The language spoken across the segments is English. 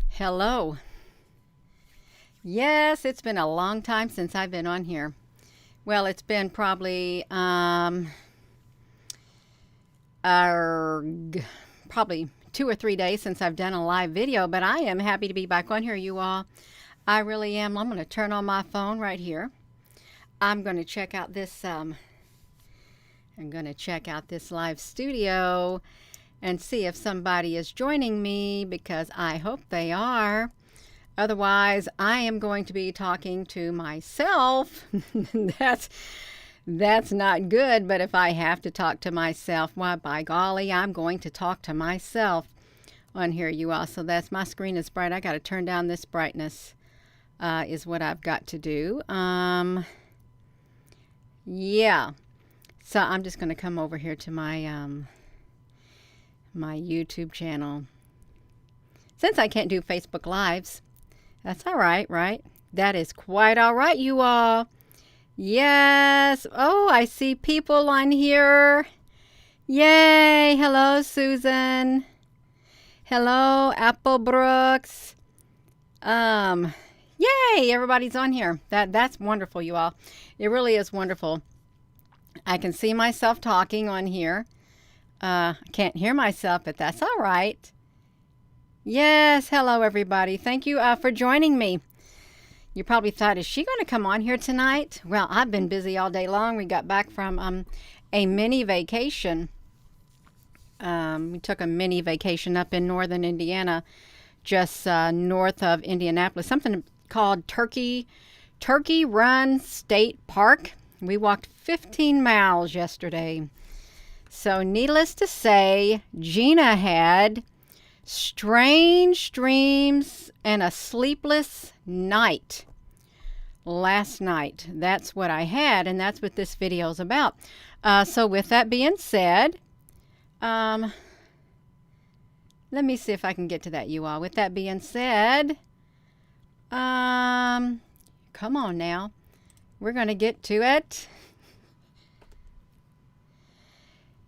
Hello. Yes, it's been a long time since I've been on here. Well, it's been probably probably 2 or 3 days since I've done a live video, but I am happy to be back on here, you all. I really am. I'm going to turn on my phone right here. I'm going to check out this live studio and see if somebody is joining me, because I hope they are. Otherwise, I am going to be talking to myself. That's not good, but if I have to talk to myself, why, by golly, I'm going to talk to myself on here, you all. So that's, my screen is bright. I got to turn down this brightness, is what I've got to do. Yeah. So I'm just going to come over here to my my YouTube channel. Since I can't do Facebook Lives, that's all right, right? That is quite all right, you all. Yes. Oh, I see people on here. Yay. Hello, Susan. Hello, Apple Brooks. Yay, everybody's on here. That's wonderful, you all. It really is wonderful. I can see myself talking on here. I can't hear myself, but that's all right. Yes, hello everybody. Thank you for joining me. You probably thought, is she going to come on here tonight? Well, I've been busy all day long. We got back from a mini vacation. We took a mini vacation up in northern Indiana, just north of Indianapolis, something called Turkey Run State Park. We walked 15 miles yesterday. So needless to say, Gina had strange dreams and a sleepless night last night. That's what I had, and that's what this video is about. So with that being said, let me see if I can get to that, you all. With that being said, come on now. We're going to get to it.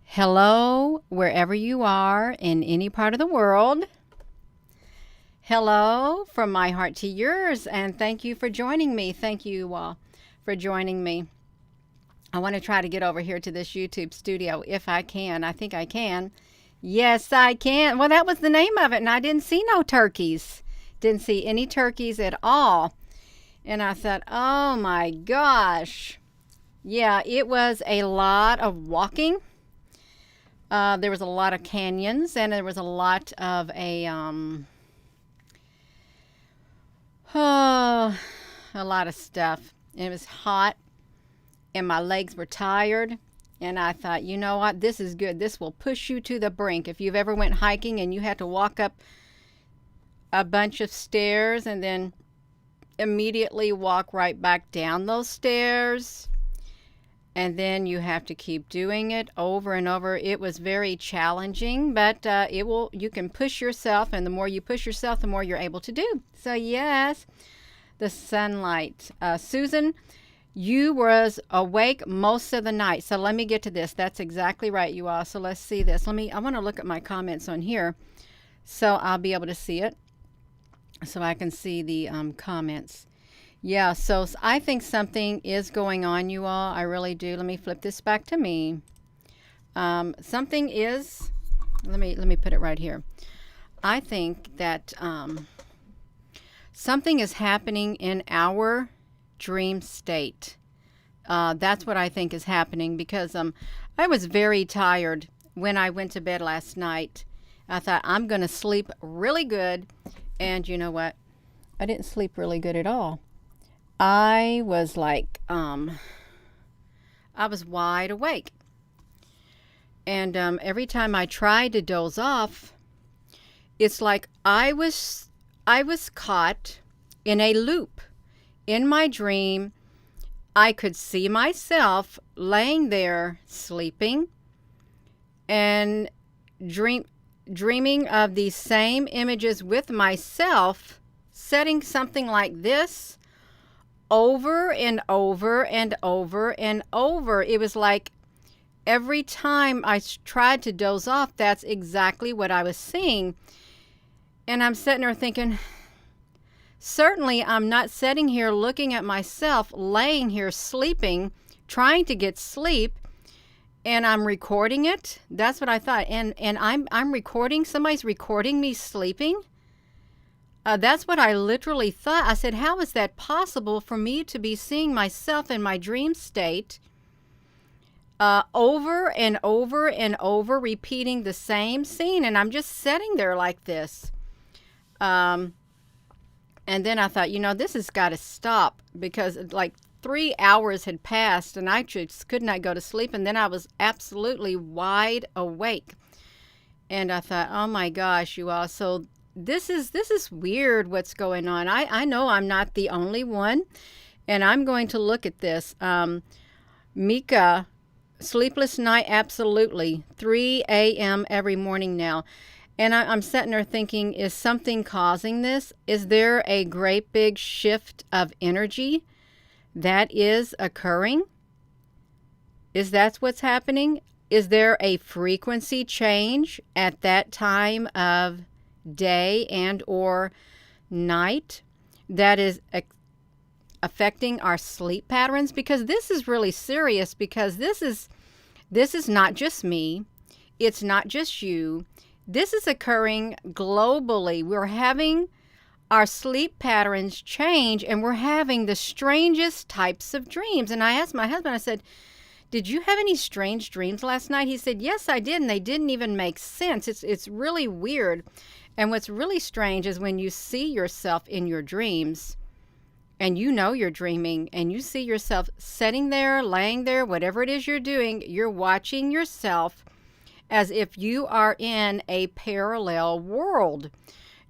Hello, wherever you are in any part of the world. Hello from my heart to yours, and thank you for joining me. Thank you all for joining me. I want to try to get over here to this YouTube studio if I can. I think I can. Yes, I can. Well, that was the name of it, and I didn't see no turkeys. Didn't see any turkeys at all. And I thought, oh my gosh. Yeah, it was a lot of walking. There was a lot of canyons, and there was a lot of a lot of stuff. And it was hot, and my legs were tired. And I thought, you know what? This is good. This will push you to the brink. If you've ever went hiking and you had to walk up a bunch of stairs and then immediately walk right back down those stairs, and then you have to keep doing it over and over. It was very challenging, but you can push yourself, and the more you push yourself, the more you're able to do. So yes, the sunlight. Susan, you was awake most of the night. So let me get to this. That's exactly right, you all. So let's see this. I want to look at my comments on here, so I'll be able to see it, so I can see the comments. Yeah, so I think something is going on, you all. I really do. Let me flip this back to me. Something is, let me put it right here. I think that something is happening in our dream state. That's what I think is happening, because I was very tired when I went to bed last night. I thought, I'm going to sleep really good. And you know what? I didn't sleep really good at all. I was like, I was wide awake. And every time I tried to doze off, it's like I was caught in a loop. In my dream, I could see myself laying there sleeping and dreaming of these same images with myself, setting something like this over and over and over and over. It was like every time I tried to doze off, that's exactly what I was seeing. And I'm sitting there thinking, certainly I'm not sitting here looking at myself, laying here sleeping, trying to get sleep, and I'm recording it. That's what I thought. And I'm recording, somebody's recording me sleeping. That's what I literally thought. I said, how is that possible for me to be seeing myself in my dream state over and over and over, repeating the same scene? And I'm just sitting there like this. And then I thought, this has got to stop, because like 3 hours had passed and I just could not go to sleep. And then I was absolutely wide awake. And I thought, oh my gosh, you all. So this is weird what's going on. I know I'm not the only one. And I'm going to look at this. Mika, sleepless night, absolutely. 3 a.m. every morning now. And I'm sitting there thinking, is something causing this? Is there a great big shift of energy that is occurring? Is that what's happening? Is there a frequency change at that time of day and or night that is affecting our sleep patterns? Because this is really serious, because this is not just me. It's not just you. This is occurring globally. We're having our sleep patterns change, and we're having the strangest types of dreams. And I asked my husband, I said, did you have any strange dreams last night? He said, yes, I did, and they didn't even make sense. It's really weird. And what's really strange is when you see yourself in your dreams, and you're dreaming, and you see yourself sitting there, laying there, whatever it is you're doing, you're watching yourself as if you are in a parallel world.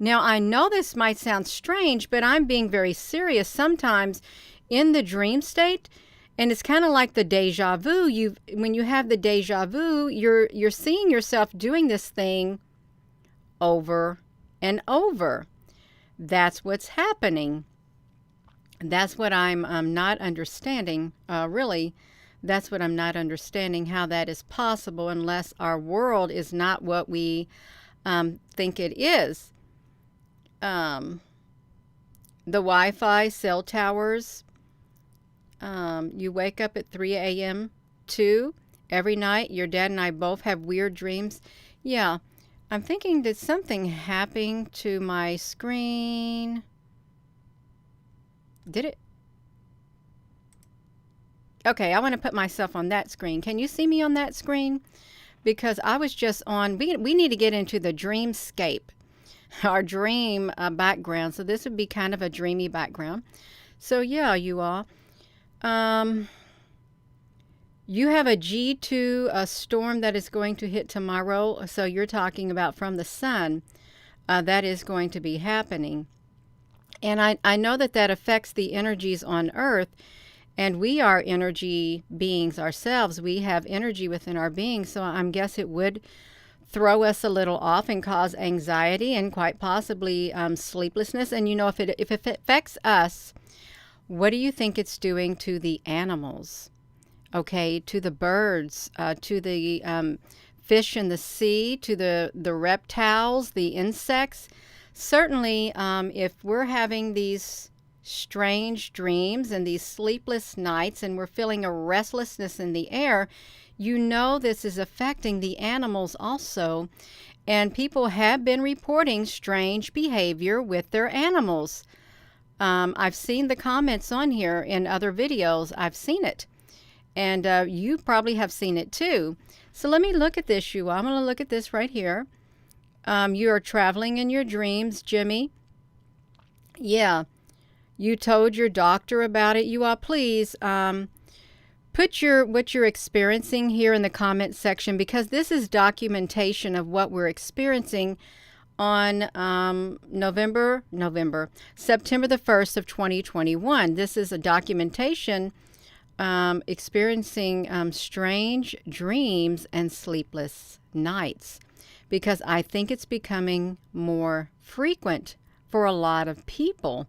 Now, I know this might sound strange, but I'm being very serious. Sometimes in the dream state, and it's kind of like the deja vu. When you have the deja vu, you're seeing yourself doing this thing over and over. That's what's happening. That's what I'm not understanding, really. That's what I'm not understanding, how that is possible unless our world is not what we think it is. The Wi-Fi cell towers, you wake up at 3 a.m. too every night. Your dad and I both have weird dreams. Yeah, I'm thinking, did something happen to my screen? Did it? Okay, I want to put myself on that screen. Can you see me on that screen? Because I was just on, we need to get into the dreamscape, our dream background. So this would be kind of a dreamy background. So yeah, you all. You have a G2 storm that is going to hit tomorrow. So you're talking about from the sun. That is going to be happening. And I know that affects the energies on Earth. And we are energy beings ourselves. We have energy within our being. So I guess it would throw us a little off and cause anxiety and quite possibly sleeplessness. And if it affects us, what do you think it's doing to the animals? Okay, to the birds, to the fish in the sea, to the reptiles, the insects. Certainly, if we're having these strange dreams and these sleepless nights and we're feeling a restlessness in the air, this is affecting the animals also. And people have been reporting strange behavior with their animals. I've seen the comments on here in other videos. I've seen it. And you probably have seen it too. So let me look at this, you all. I'm going to look at this right here. You are traveling in your dreams, Jimmy. Yeah. You told your doctor about it. You all, please put what you're experiencing here in the comment section, because this is documentation of what we're experiencing on September the 1st of 2021. This is a documentation experiencing strange dreams and sleepless nights, because I think it's becoming more frequent for a lot of people.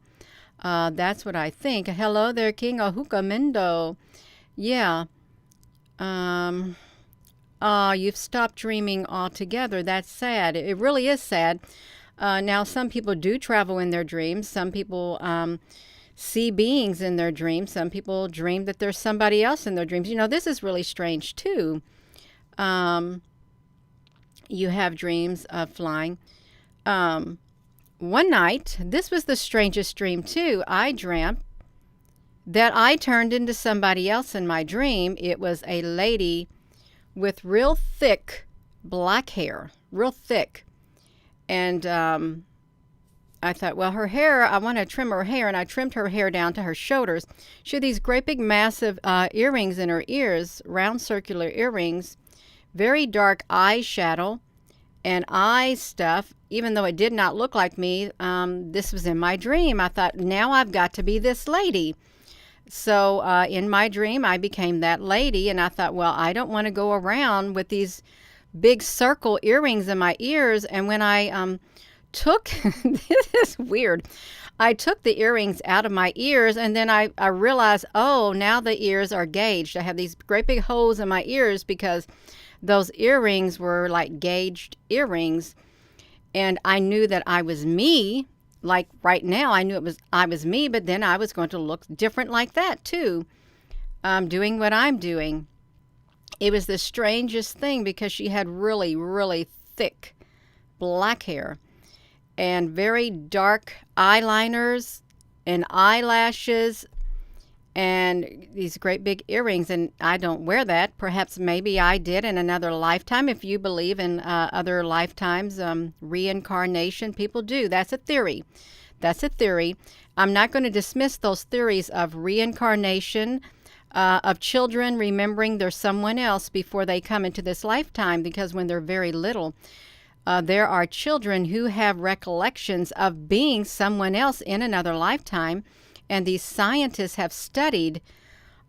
That's what I think. Hello there, King Ahuka Mendo. Yeah. Oh, you've stopped dreaming altogether. That's sad. It really is sad. Now, some people do travel in their dreams. Some people see beings in their dreams. Some people dream that there's somebody else in their dreams. You know, this is really strange too. Um, you have dreams of flying. One night, this was the strangest dream too. I dreamt that I turned into somebody else in my dream. It was a lady with real thick black hair, real thick. And I thought, well, her hair, I want to trim her hair, and I trimmed her hair down to her shoulders. She had these great big massive earrings in her ears, round circular earrings, very dark eyeshadow and eye stuff. Even though it did not look like me, this was in my dream. I thought, now I've got to be this lady. So in my dream, I became that lady, and I thought, well, I don't want to go around with these big circle earrings in my ears. And when I took, this is weird, I took the earrings out of my ears, and then I realized, oh, now the ears are gauged. I have these great big holes in my ears because those earrings were like gauged earrings, and I knew that I was me. Like right now, I knew I was me, but then I was going to look different like that too, doing what I'm doing. It was the strangest thing because she had really, really thick black hair and very dark eyeliners and eyelashes and these great big earrings. And I don't wear that. Perhaps maybe I did in another lifetime. If you believe in other lifetimes, reincarnation, people do. That's a theory. That's a theory. I'm not going to dismiss those theories of reincarnation, of children remembering there's someone else before they come into this lifetime, because when they're very little, there are children who have recollections of being someone else in another lifetime. And these scientists have studied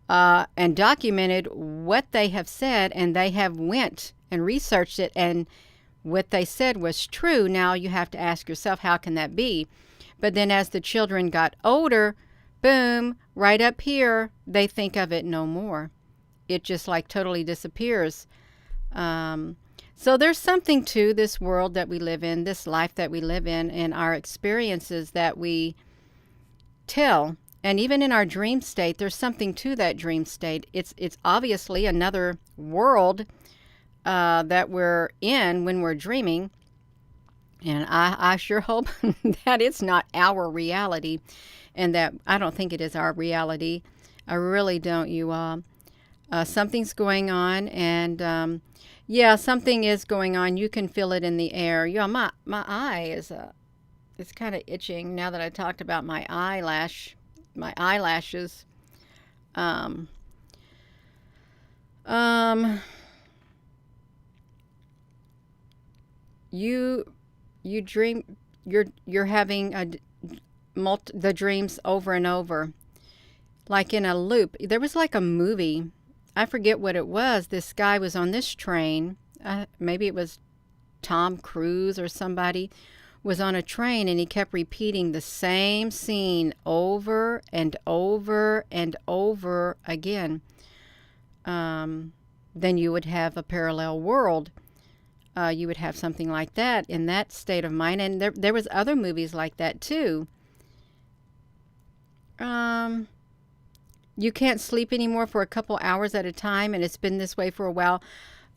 and documented what they have said, and they have went and researched it, and what they said was true. Now you have to ask yourself, how can that be? But then as the children got older, boom, right up here, they think of it no more. It just like totally disappears. So there's something to this world that we live in, this life that we live in, and our experiences that we tell. And even in our dream state, there's something to that dream state. It's obviously another world that we're in when we're dreaming. And I sure hope that it's not our reality, and that I don't think it is our reality. I really don't, you all. Something's going on, and yeah, something is going on. You can feel it in the air. Yeah, my eye is it's kind of itching now that I talked about my eyelashes. Um, um, you dream, you're having the dreams over and over, like in a loop. There was like a movie, I forget what it was. This guy was on this train. Maybe it was Tom Cruise or somebody was on a train, and he kept repeating the same scene over and over and over again. Then you would have a parallel world. You would have something like that in that state of mind. And there was other movies like that too. You can't sleep anymore for a couple hours at a time, and it's been this way for a while.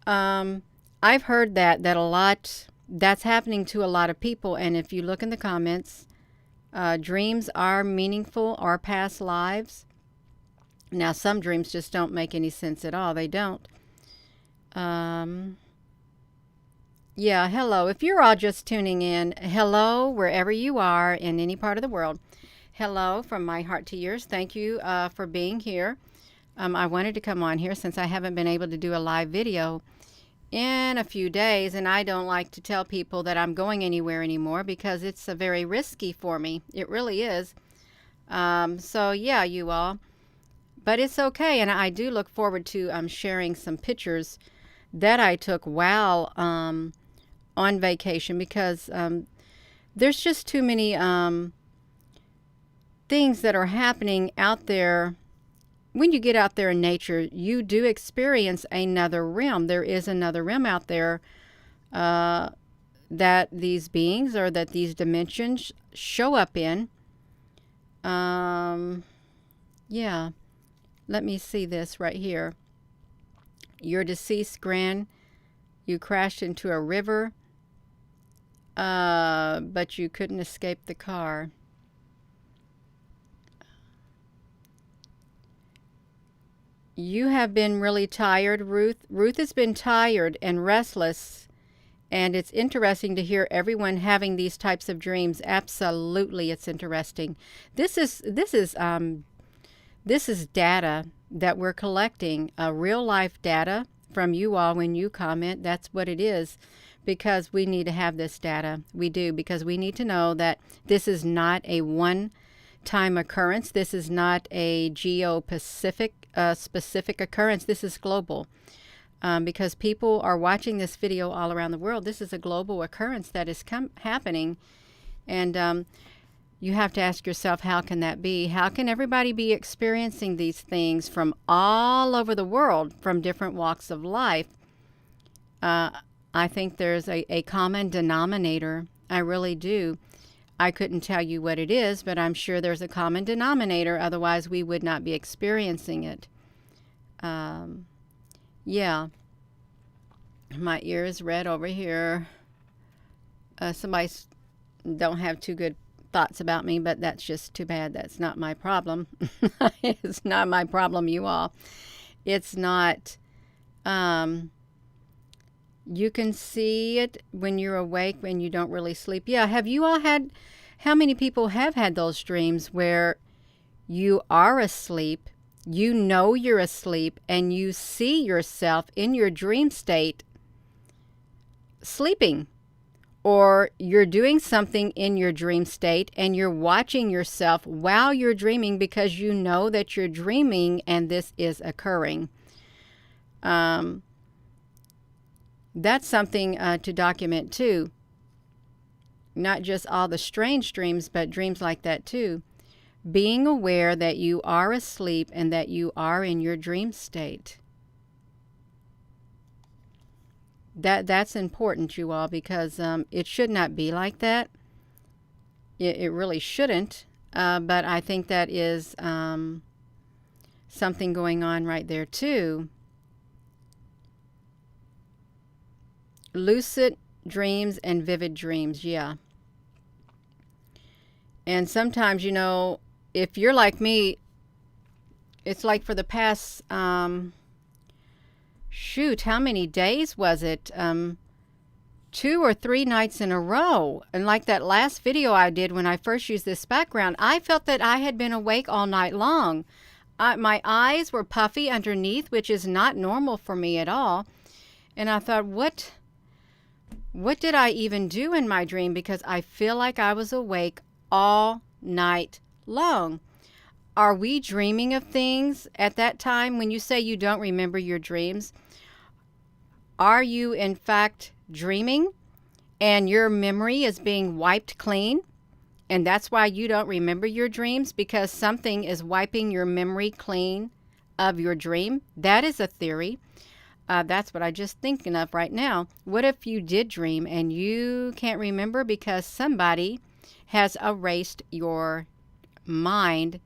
I've heard that a lot. That's happening to a lot of people. And if you look in the comments, dreams are meaningful, our past lives. Now, some dreams just don't make any sense at all. They don't. Yeah, hello. If you're all just tuning in, hello, wherever you are in any part of the world. Hello from my heart to yours. Thank you for being here. I wanted to come on here since I haven't been able to do a live video in a few days, and I don't like to tell people that I'm going anywhere anymore because it's very risky for me. It really is. So yeah, you all, but it's okay. And I do look forward to sharing some pictures that I took while on vacation, because there's just too many things that are happening out there when you get out there in nature, you do experience another realm. There is another realm out there that these beings or that these dimensions show up in. Yeah, let me see this right here. Your deceased you crashed into a river, but you couldn't escape the car. You have been really tired, Ruth. Ruth has been tired and restless, and it's interesting to hear everyone having these types of dreams. Absolutely, it's interesting. This is data that we're collecting, real life data from you all when you comment. That's what it is, because we need to have this data. We do, because we need to know that this is not a one-time occurrence. This is not a geo-Pacific specific occurrence. This is global. Because people are watching this video all around the world. This is a global occurrence that is happening. And you have to ask yourself, how can that be? How can everybody be experiencing these things from all over the world, from different walks of life? I think there's a common denominator. I really do. I couldn't tell you what it is, but I'm sure there's a common denominator. Otherwise, we would not be experiencing it. Yeah. My ear is red over here. Somebody don't have too good thoughts about me, but that's just too bad. That's not my problem. It's not my problem, you all. It's not. You can see it when you're awake, when you don't really sleep. Yeah, have you all had, how many people have had those dreams where you are asleep, you know you're asleep, and you see yourself in your dream state sleeping? Or you're doing something in your dream state and you're watching yourself while you're dreaming because you know that you're dreaming and this is occurring. That's something to document too. Not just all the strange dreams, but dreams like that too. Being aware that you are asleep and that you are in your dream state. That's important, you all, because it should not be like that. It really shouldn't. But I think that is something going on right there too. Lucid dreams and vivid dreams, yeah. And sometimes, you know, if you're like me, it's like for the past, shoot, how many days was it? 2 or 3 nights in a row. And like that last video I did when I first used this background, I felt that I had been awake all night long. My eyes were puffy underneath, which is not normal for me at all. And I thought, what did I even do in my dream? Because I feel like I was awake all night long. Are we dreaming of things at that time? When you say you don't remember your dreams, are you in fact dreaming and your memory is being wiped clean? And that's why you don't remember your dreams, because something is wiping your memory clean of your dream? That is a theory. That's what I'm just thinking of right now. What if you did dream and you can't remember because somebody has erased your mind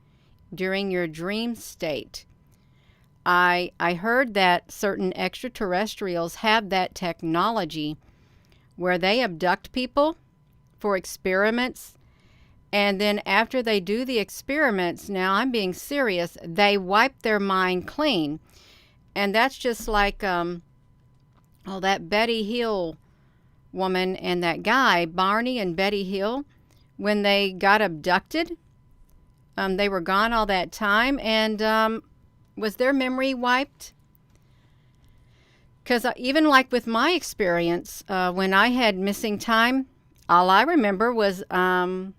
during your dream state? I heard that certain extraterrestrials have that technology where they abduct people for experiments, and then after they do the experiments, now I'm being serious, they wipe their mind clean. And that's just like that Betty Hill woman and that guy, Barney and Betty Hill, when they got abducted, they were gone all that time, and was their memory wiped? Because even like with my experience, when I had missing time, all I remember was going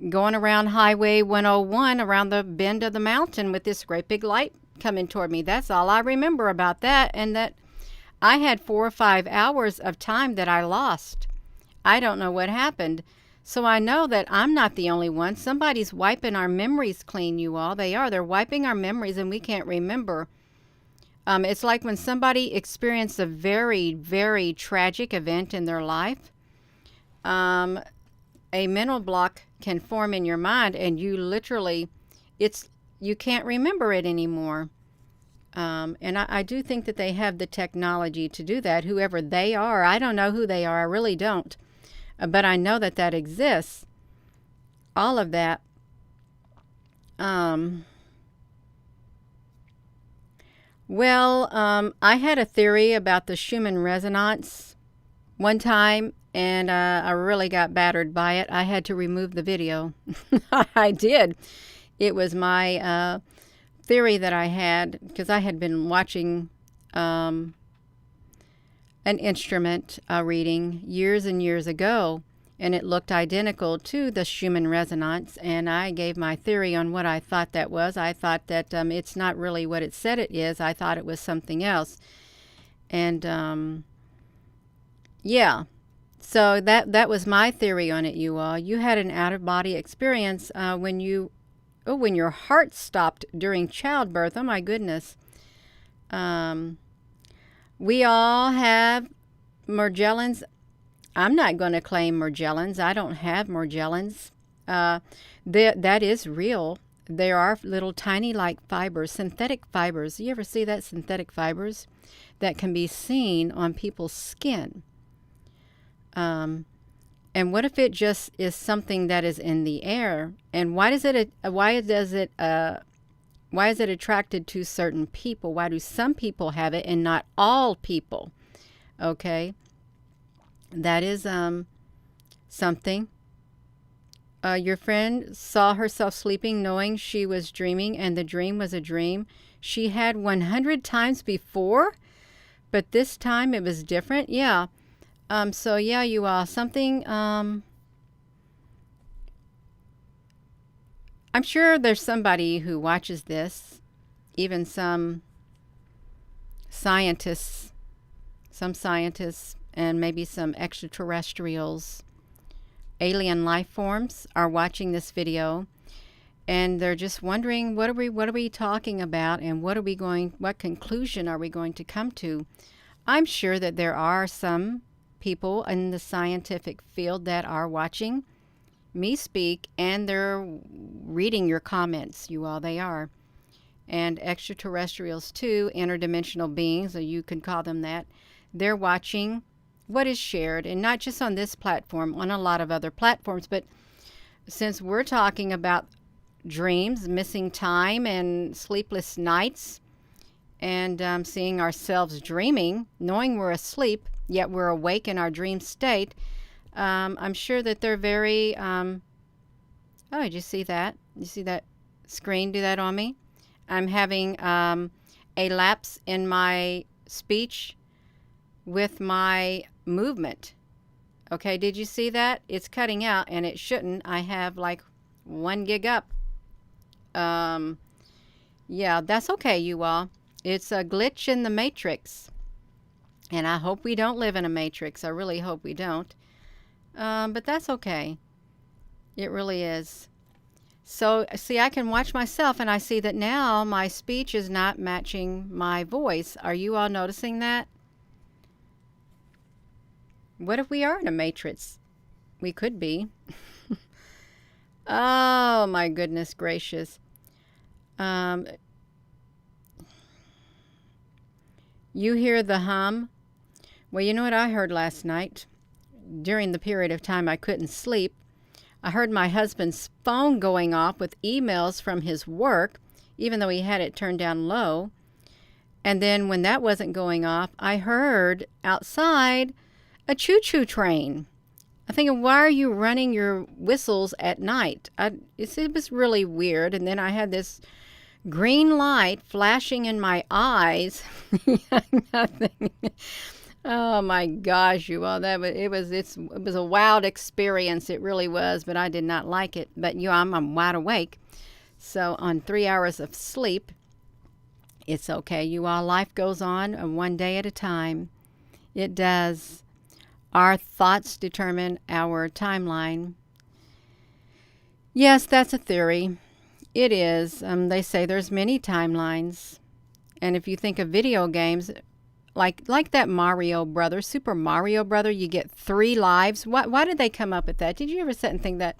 around Highway 101 around the bend of the mountain with this great big light coming toward me. That's all I remember about that, and that I had 4 or 5 hours of time that I lost. I don't know what happened. So I know that I'm not the only one. Somebody's wiping our memories clean, you all. They are. They're wiping our memories and we can't remember. It's like when somebody experienced a very, very tragic event in their life. A mental block can form in your mind and you literally, you can't remember it anymore. And I do think that they have the technology to do that, whoever they are. I don't know who they are. I really don't. But I know that that exists. All of that. I had a theory about the Schumann resonance one time, and I really got battered by it. I had to remove the video. I did. It was my theory that I had, because I had been watching an instrument reading years and years ago, and it looked identical to the Schumann resonance, and I gave my theory on what I thought that was. I thought that it's not really what it said it is. I thought it was something else. And yeah, so that was my theory on it, you all. You had an out-of-body experience when your heart stopped during childbirth. Oh my goodness. We all have Morgellons. I'm not going to claim Morgellons. I don't have Morgellons. That is real. There are little tiny like fibers, synthetic fibers. You ever see that? Synthetic fibers that can be seen on people's skin. And what if it just is something that is in the air? And why is it attracted to certain people? Why do some people have it and not all people? Okay. That is something. Your friend saw herself sleeping knowing she was dreaming and the dream was a dream she had 100 times before, but this time it was different. Yeah. So yeah, you all, something, I'm sure there's somebody who watches this, even some scientists, and maybe some extraterrestrials, alien life forms are watching this video, and they're just wondering, what are we talking about, and what conclusion are we going to come to? I'm sure that there are some people in the scientific field that are watching me speak, and they're reading your comments, you all. They are. And extraterrestrials too, interdimensional beings, or you could call them that. They're watching what is shared, and not just on this platform, on a lot of other platforms. But since we're talking about dreams, missing time, and sleepless nights, and seeing ourselves dreaming, knowing we're asleep, yet we're awake in our dream state, I'm sure that they're very, oh, did you see that? You see that screen do that on me? I'm having a lapse in my speech with my movement. Okay, did you see that? It's cutting out, and it shouldn't. I have like 1 gig up. Yeah, that's okay, you all. It's a glitch in the matrix. And I hope we don't live in a matrix. I really hope we don't. But that's okay. It really is. So, see, I can watch myself, and I see that now my speech is not matching my voice. Are you all noticing that? What if we are in a matrix? We could be. Oh, my goodness gracious. You hear the hum? Well, you know what I heard last night? During the period of time I couldn't sleep, I heard my husband's phone going off with emails from his work, even though he had it turned down low. And then when that wasn't going off, I heard outside a choo-choo train. I'm thinking, why are you running your whistles at night? It was really weird. And then I had this green light flashing in my eyes. Nothing. Oh my gosh, you all, it was a wild experience. It really was, but I did not like it. But I'm wide awake. So on 3 hours of sleep, it's okay. You all, life goes on one day at a time. It does. Our thoughts determine our timeline. Yes, that's a theory. It is. They say there's many timelines. And if you think of video games, like that Mario Brother, Super Mario Brother, you get 3 lives. Why did they come up with that? Did you ever sit and think that?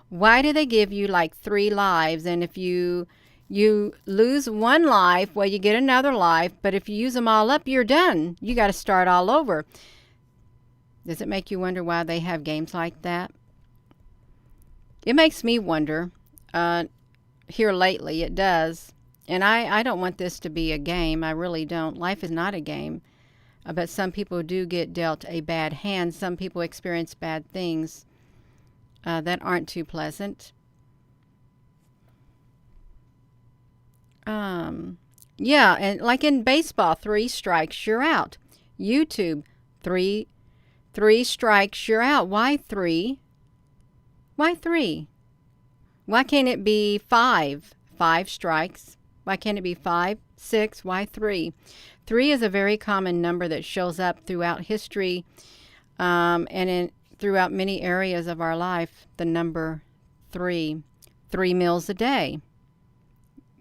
Why do they give you like 3 lives? And if you lose 1 life, well, you get another life. But if you use them all up, you're done. You got to start all over. Does it make you wonder why they have games like that? It makes me wonder. Here lately, it does. And I don't want this to be a game. I really don't. Life is not a game. But some people do get dealt a bad hand. Some people experience bad things that aren't too pleasant. Yeah, and like in baseball, 3 strikes, you're out. YouTube, three strikes, you're out. Why 3? Why 3? Why can't it be 5? 5 strikes. Why can't it be 5, 6? Why 3? 3 is a very common number that shows up throughout history and throughout many areas of our life. The number 3. 3 meals a day.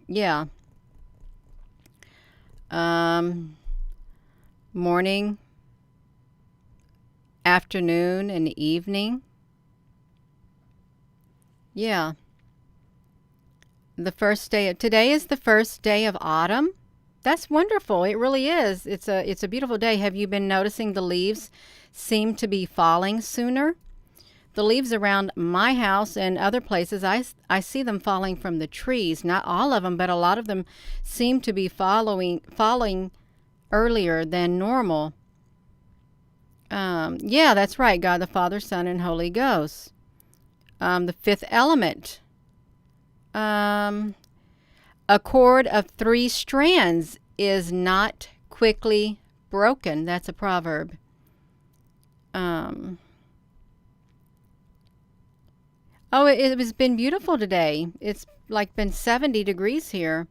Yeah. Morning, afternoon, and evening. Yeah. Today is the first day of autumn. That's wonderful. It really is. It's a beautiful day. Have you been noticing the leaves seem to be falling sooner? The leaves around my house and other places, I see them falling from the trees. Not all of them, but a lot of them seem to be falling earlier than normal. Yeah, that's right. God the Father, Son, and Holy Ghost. The fifth element. A cord of 3 strands is not quickly broken. That's a proverb. Oh, it has been beautiful today. It's like been 70 degrees here.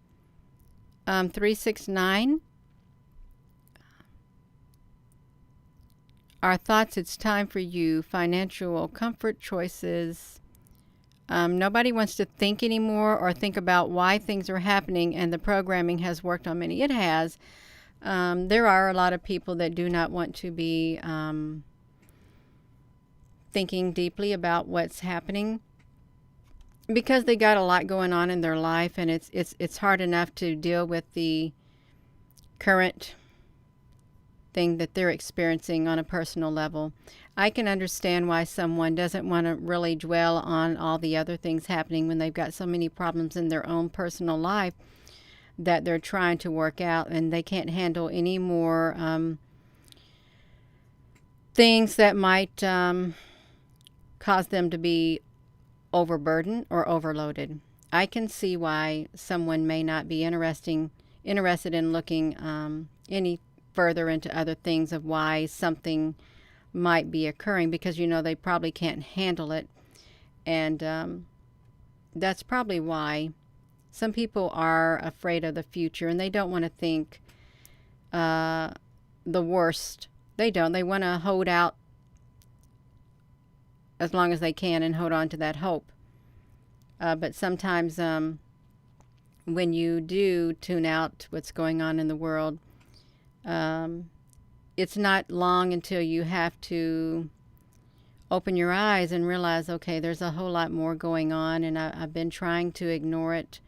369. Our thoughts, it's time for you. Financial comfort choices. Nobody wants to think anymore or think about why things are happening, and the programming has worked on many. It has. There are a lot of people that do not want to be thinking deeply about what's happening because they got a lot going on in their life, and it's hard enough to deal with the current thing that they're experiencing on a personal level. I can understand why someone doesn't want to really dwell on all the other things happening when they've got so many problems in their own personal life that they're trying to work out, and they can't handle any more things that might cause them to be overburdened or overloaded. I can see why someone may not be interested in looking any further into other things of why something might be occurring, because they probably can't handle it, and that's probably why some people are afraid of the future and they don't want to think the worst. They want to hold out as long as they can and hold on to that hope. But sometimes when you do tune out what's going on in the world, it's not long until you have to open your eyes and realize, okay, there's a whole lot more going on, and I've been trying to ignore it,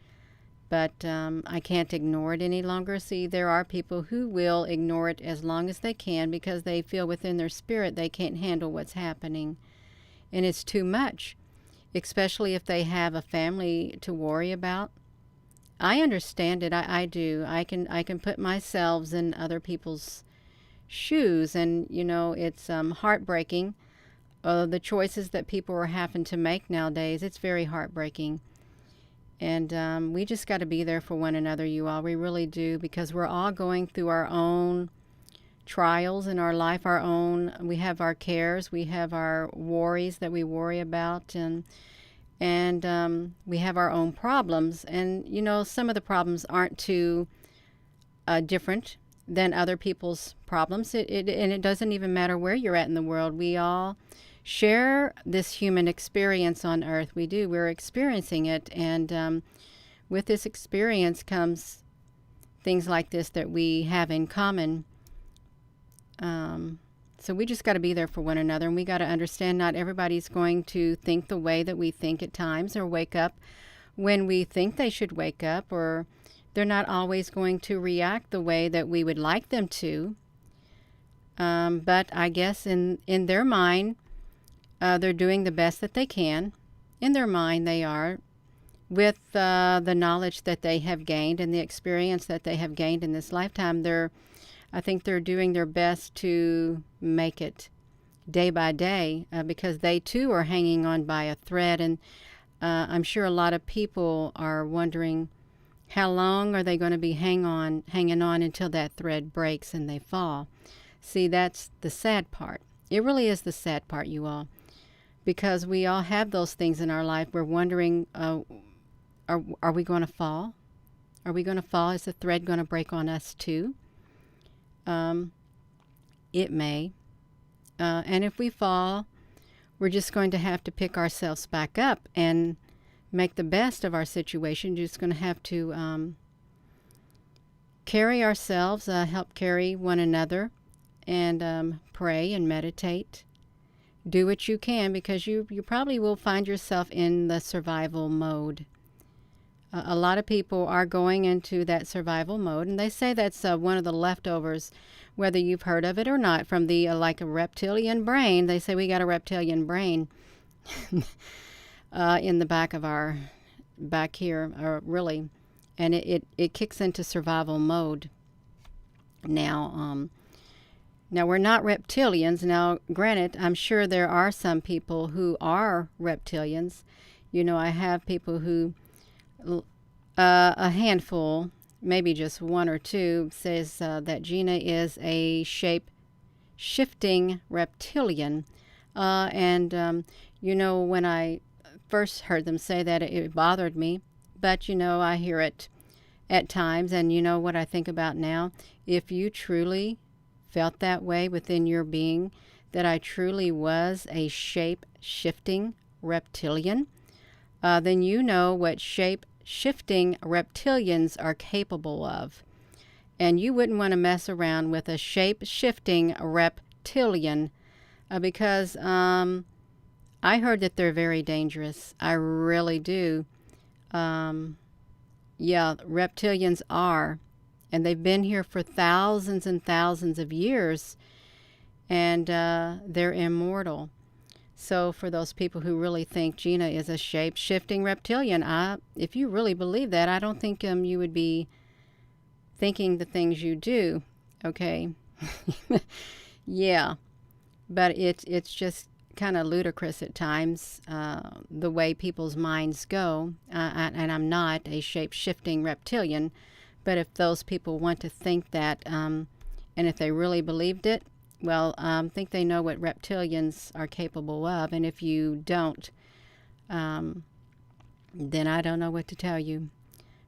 but I can't ignore it any longer. See, there are people who will ignore it as long as they can because they feel within their spirit they can't handle what's happening. And it's too much, especially if they have a family to worry about. I understand it. I do. I can put myself in other people's shoes, and it's heartbreaking. The choices that people are having to make nowadays, it's very heartbreaking. And we just got to be there for one another, you all. We really do, because we're all going through our own trials in our life, we have our cares, we have our worries that we worry about, and we have our own problems. And some of the problems aren't too different than other people's problems. And it doesn't even matter where you're at in the world. We all share this human experience on earth. We do. We're experiencing it. And with this experience comes things like this that we have in common. So we just got to be there for one another, and we got to understand not everybody's going to think the way that we think at times, or wake up when we think they should wake up, or they're not always going to react the way that we would like them to. But I guess in their mind, they're doing the best that they can. In their mind, they are, with the knowledge that they have gained and the experience that they have gained in this lifetime. I think they're doing their best to make it day by day, because they too are hanging on by a thread. And I'm sure a lot of people are wondering, how long are they going to be hanging on until that thread breaks and they fall? See, that's the sad part. It really is the sad part, you all, because we all have those things in our life. We're wondering, are we going to fall? Are we going to fall? Is the thread going to break on us too? It may. And if we fall, we're just going to have to pick ourselves back up and make the best of our situation. You're just going to have to carry ourselves, help carry one another, and pray and meditate. Do what you can, because you probably will find yourself in the survival mode. A lot of people are going into that survival mode, and they say that's one of the leftovers, whether you've heard of it or not, from the like a reptilian brain. They say we got a reptilian brain in the back here, really, and it kicks into survival mode. Now we're not reptilians. Now, granted, I'm sure there are some people who are reptilians. You know, I have people who, a handful, maybe just one or two, says that Gina is a shape-shifting reptilian. You know, when I first heard them say that, it bothered me. But, you know, I hear it at times, and you know what I think about now? If you truly felt that way within your being, that I truly was a shape-shifting reptilian, then you know what shape-shifting reptilians are capable of. And you wouldn't want to mess around with a shape-shifting reptilian, because I heard that they're very dangerous. I really do. Yeah, reptilians are. And they've been here for thousands and thousands of years. And they're immortal. So for those people who really think Gina is a shape-shifting reptilian, if you really believe that, I don't think you would be thinking the things you do, okay? Yeah, but it's just kind of ludicrous at times, the way people's minds go, and I'm not a shape-shifting reptilian, but if those people want to think that, and if they really believed it, well, I think they know what reptilians are capable of, and if you don't, then I don't know what to tell you.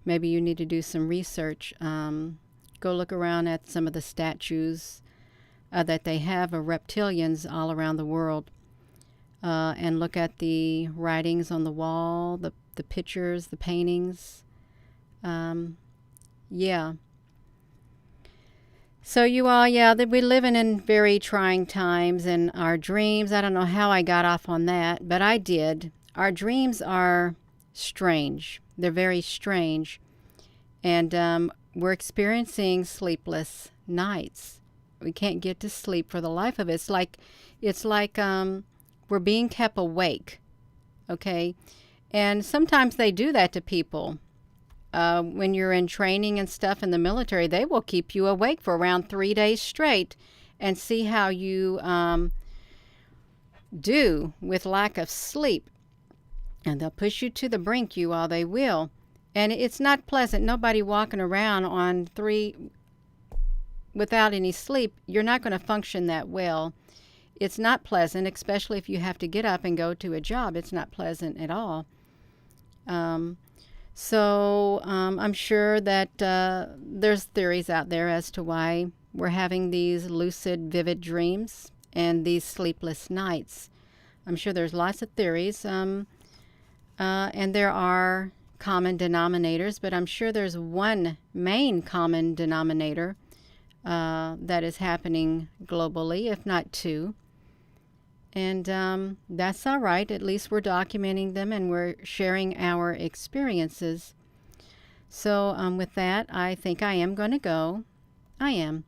Maybe you need to do some research. Go look around at some of the statues that they have of reptilians all around the world, and look at the writings on the wall, the pictures, the paintings. Yeah. So you all, yeah, that we're living in very trying times, and our dreams, I don't know how I got off on that, but I did. Our dreams are strange. They're very strange. And we're experiencing sleepless nights. We can't get to sleep for the life of it. It's like we're being kept awake, okay? And sometimes they do that to people. When you're in training and stuff in the military, they will keep you awake for around 3 days straight and see how you do with lack of sleep. And they'll push you to the brink, you all, they will. And it's not pleasant. Nobody walking around on 3 without any sleep, you're not going to function that well. It's not pleasant, especially if you have to get up and go to a job. It's not pleasant at all. So I'm sure that there's theories out there as to why we're having these lucid, vivid dreams and these sleepless nights. I'm sure there's lots of theories, and there are common denominators, but I'm sure there's one main common denominator that is happening globally, if not two. And that's all right. At least we're documenting them and we're sharing our experiences. So with that, I think I am going to go. I am.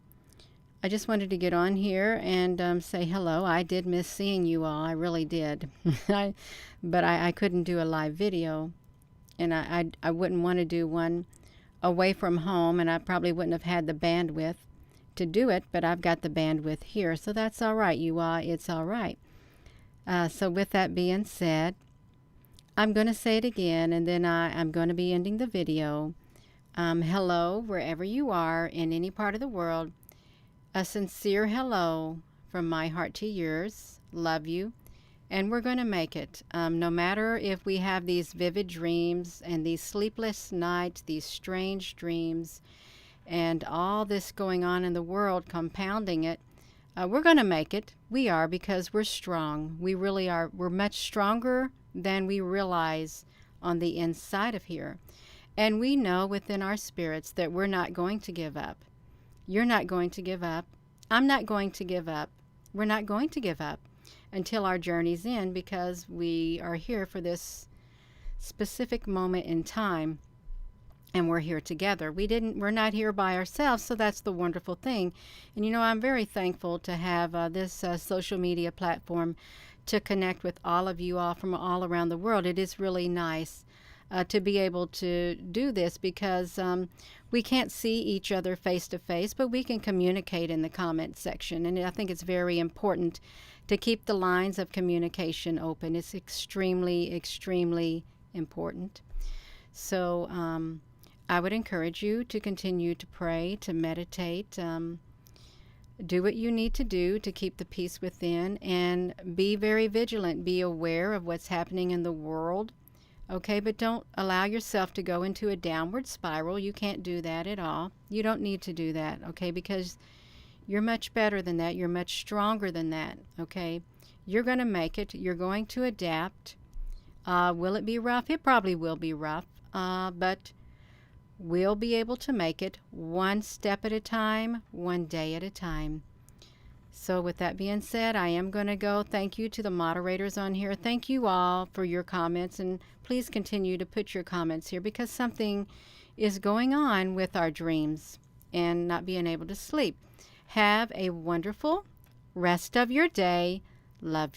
I just wanted to get on here and say hello. I did miss seeing you all. I really did. But I couldn't do a live video. And I wouldn't want to do one away from home. And I probably wouldn't have had the bandwidth to do it. But I've got the bandwidth here. So that's all right, you all. It's all right. So with that being said, I'm going to say it again, and then I'm going to be ending the video. Hello, wherever you are in any part of the world. A sincere hello from my heart to yours. Love you. And we're going to make it. No matter if we have these vivid dreams and these sleepless nights, these strange dreams, and all this going on in the world compounding it, we're going to make it. We are, because we're strong. We really are. We're much stronger than we realize on the inside of here. And we know within our spirits that we're not going to give up. You're not going to give up. I'm not going to give up. We're not going to give up until our journey's end, because we are here for this specific moment in time. And we're here together. We're not here by ourselves, so that's the wonderful thing. And I'm very thankful to have this social media platform to connect with all of you all from all around the world. It is really nice to be able to do this, because we can't see each other face to face, but we can communicate in the comment section. And I think it's very important to keep the lines of communication open. It's extremely, extremely important. So, I would encourage you to continue to pray, to meditate, do what you need to do to keep the peace within, and be very vigilant. Be aware of what's happening in the world, okay? But don't allow yourself to go into a downward spiral. You can't do that at all. You don't need to do that, okay? Because you're much better than that. You're much stronger than that, okay? You're going to make it. You're going to adapt. Will it be rough? It probably will be rough, but we'll be able to make it one step at a time, one day at a time. So with that being said, I am going to go. Thank you to the moderators on here. Thank you all for your comments, and please continue to put your comments here, because something is going on with our dreams and not being able to sleep. Have a wonderful rest of your day. Love